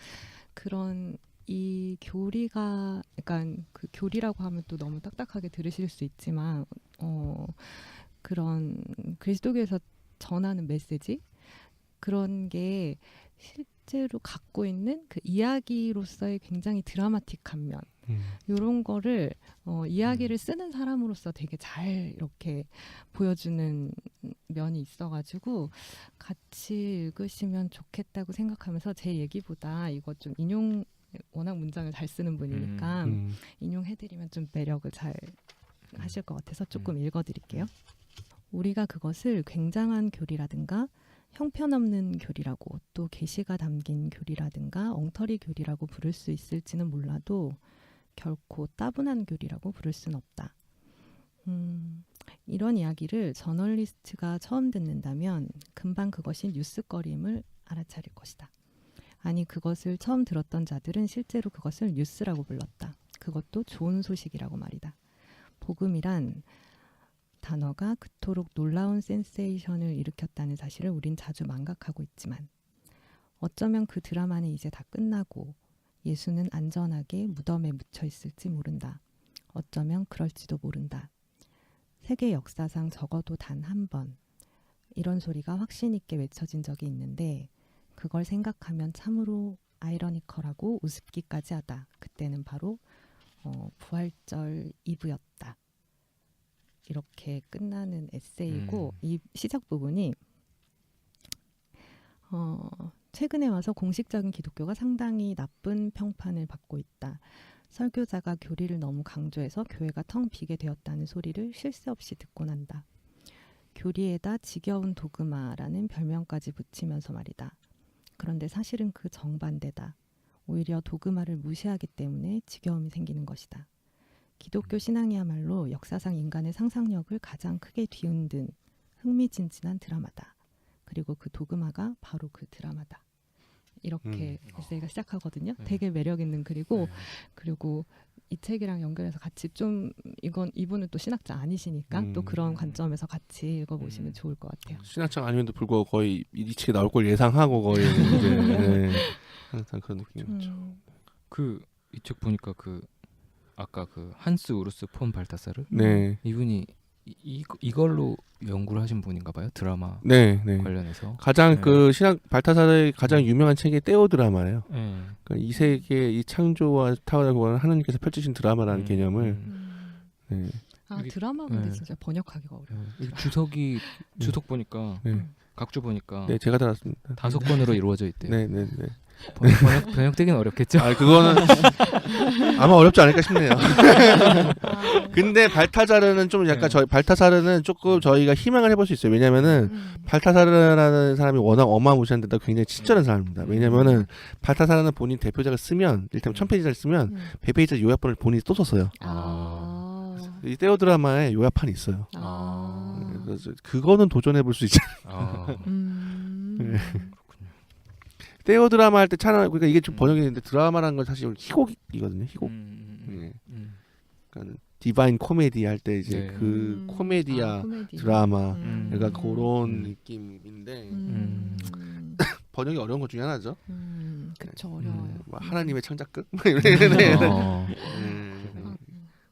그런 이 교리가 약간 그 교리라고 하면 또 너무 딱딱하게 들으실 수 있지만 그런 그리스도교에서 전하는 메시지 그런 게 실제로 갖고 있는 그 이야기로서의 굉장히 드라마틱한 면 이런 거를 이야기를 쓰는 사람으로서 되게 잘 이렇게 보여주는 면이 있어가지고 같이 읽으시면 좋겠다고 생각하면서 제 얘기보다 이거 좀 인용 워낙 문장을 잘 쓰는 분이니까 인용해드리면 좀 매력을 잘 하실 것 같아서 조금 읽어드릴게요. 우리가 그것을 굉장한 교리라든가 형편없는 교리라고 또 계시가 담긴 교리라든가 엉터리 교리라고 부를 수 있을지는 몰라도 결코 따분한 교리라고 부를 수는 없다. 이런 이야기를 저널리스트가 처음 듣는다면 금방 그것이 뉴스거리임을 알아차릴 것이다. 아니 그것을 처음 들었던 자들은 실제로 그것을 뉴스라고 불렀다. 그것도 좋은 소식이라고 말이다. 복음이란 단어가 그토록 놀라운 센세이션을 일으켰다는 사실을 우린 자주 망각하고 있지만 어쩌면 그 드라마는 이제 다 끝나고 예수는 안전하게 무덤에 묻혀 있을지 모른다. 어쩌면 그럴지도 모른다. 세계 역사상 적어도 단 한 번 이런 소리가 확신 있게 외쳐진 적이 있는데 그걸 생각하면 참으로 아이러니컬하고 우습기까지 하다. 그때는 바로 부활절 이브였다. 이렇게 끝나는 에세이고 이 시작 부분이 최근에 와서 공식적인 기독교가 상당히 나쁜 평판을 받고 있다. 설교자가 교리를 너무 강조해서 교회가 텅 비게 되었다는 소리를 쉴 새 없이 듣곤 한다. 교리에다 지겨운 도그마라는 별명까지 붙이면서 말이다. 그런데 사실은 그 정반대다. 오히려 도그마를 무시하기 때문에 지겨움이 생기는 것이다. 기독교 신앙이야말로 역사상 인간의 상상력을 가장 크게 뒤흔든 흥미진진한 드라마다. 그리고 그 도그마가 바로 그 드라마다. 이렇게 에세이가 시작하거든요. 되게 매력 있는 글이고 그리고 이 책이랑 연결해서 같이 좀 이분은 또 신학자 아니시니까 또 그런 관점에서 같이 읽어보시면 좋을 것 같아요. 신학자 아님에도 불구하고 거의 이 책이 나올 걸 예상하고 거의 이제 항상 그런 느낌이었죠. 그 이 책 보니까 그 아까 그 한스 우르스 폰 발타사르 이분이 이걸로 연구를 하신 분인가 봐요. 드라마 관련해서 가장 그 신학 발타사르의 가장 유명한 책이 떼오 드라마예요. 그러니까 이 세계 이 창조와 타워를 하나님께서 펼치신 드라마라는 개념을 드라마 근데 진짜 번역하기가 어려워요. 주석이 주석 보니까 각주 보니까 제가 달았습니다. 5권으로 이루어져 있대요. 네네네. 번역되기는 어렵겠죠. 그거는 아마 어렵지 않을까 싶네요. 근데 발타사르는 좀 약간 발타사르는 조금 저희가 희망을 해볼 수 있어요. 왜냐면은 발타사르라는 사람이 워낙 어마무시한데도 굉장히 친절한 사람입니다. 왜냐면은 발타사르는 본인 대표작을 쓰면 일단 1000페이지를 쓰면 100페이지 요약본을 본인이 또 썼어요. 이 떼오 드라마에 요약판이 있어요. 그래서 그거는 도전해볼 수 있잖아요. 떼오 드라마 할 때 차라리 그러니까 이게 좀 번역이 되는데 드라마라는 건 사실 희곡이거든요. 희곡. 그러니까 디바인 코미디 할 때 이제 네. 그 코미디아 코미디. 드라마 약간 음. 그런 느낌인데 번역이 어려운 것 중에 하나죠. 그쵸 어려워요. 뭐 하나님의 창작극 어.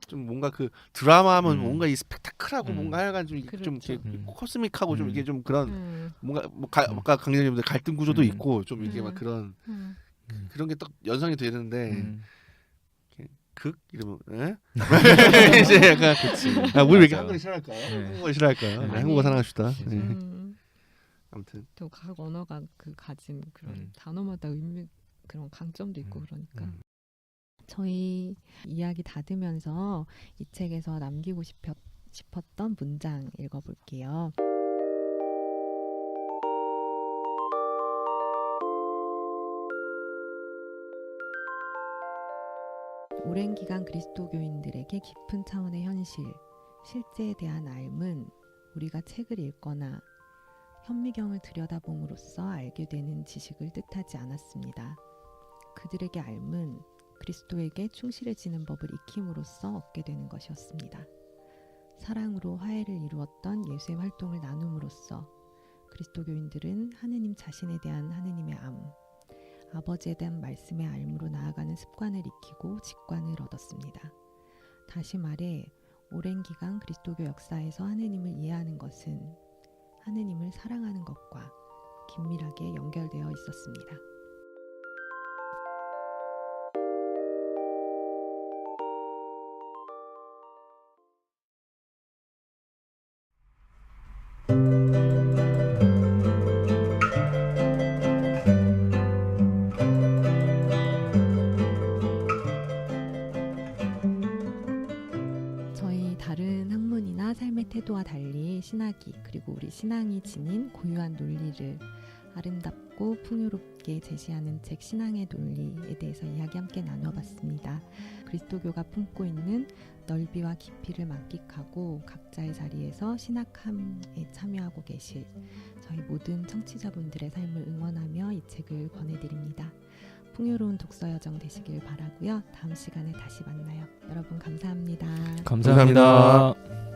좀 뭔가 그 드라마 하면 뭔가 이 스펙타클하고 음. 뭔가 약간 좀 그렇죠. 이렇게 음. 코스믹하고 좀 이게 좀 그런 뭔가 뭐 아까 강렬님들 갈등 구조도 있고 좀 이게 막 그런 그런 게 딱 연상이 되는데 극 이러면 에? 이제 약간 우리 왜 이렇게 한국어 싫어할까요? 네. 한국어 싫어할까요? 네, 한국어 사랑합시다. 네. 아무튼 또 각 언어가 그 가진 그런 단어마다 의미 그런 강점도 있고 그러니까 저희 이야기 닫으면서 이 책에서 남기고 싶었던 문장 읽어볼게요. 오랜 기간 그리스도교인들에게 깊은 차원의 현실, 실제에 대한 알문, 우리가 책을 읽거나 현미경을 들여다봄으로써 알게 되는 지식을 뜻하지 않았습니다. 그들에게 알문, 그리스도에게 충실해지는 법을 익힘으로써 얻게 되는 것이었습니다. 사랑으로 화해를 이루었던 예수의 활동을 나눔으로써 그리스도교인들은 하느님 자신에 대한 하느님의 아버지에 대한 말씀의 알무로 나아가는 습관을 익히고 직관을 얻었습니다. 다시 말해 오랜 기간 그리스도교 역사에서 하느님을 이해하는 것은 하느님을 사랑하는 것과 긴밀하게 연결되어 있었습니다. 저희 다른 학문이나 삶의 태도와 달리 신학이 그리고 우리 신앙이 지닌 고유한 논리를 아름답고 풍요롭게 제시하는 책 신앙의 논리에 대해서 이야기 함께 나눠봤습니다. 그리스도교가 품고 있는 넓이와 깊이를 만끽하고 각자의 자리에서 신학함에 참여하고 계실 저희 모든 청취자분들의 삶을 응원하며 이 책을 권해드립니다. 풍요로운 독서 여정 되시길 바라고요. 다음 시간에 다시 만나요. 여러분 감사합니다. 감사합니다.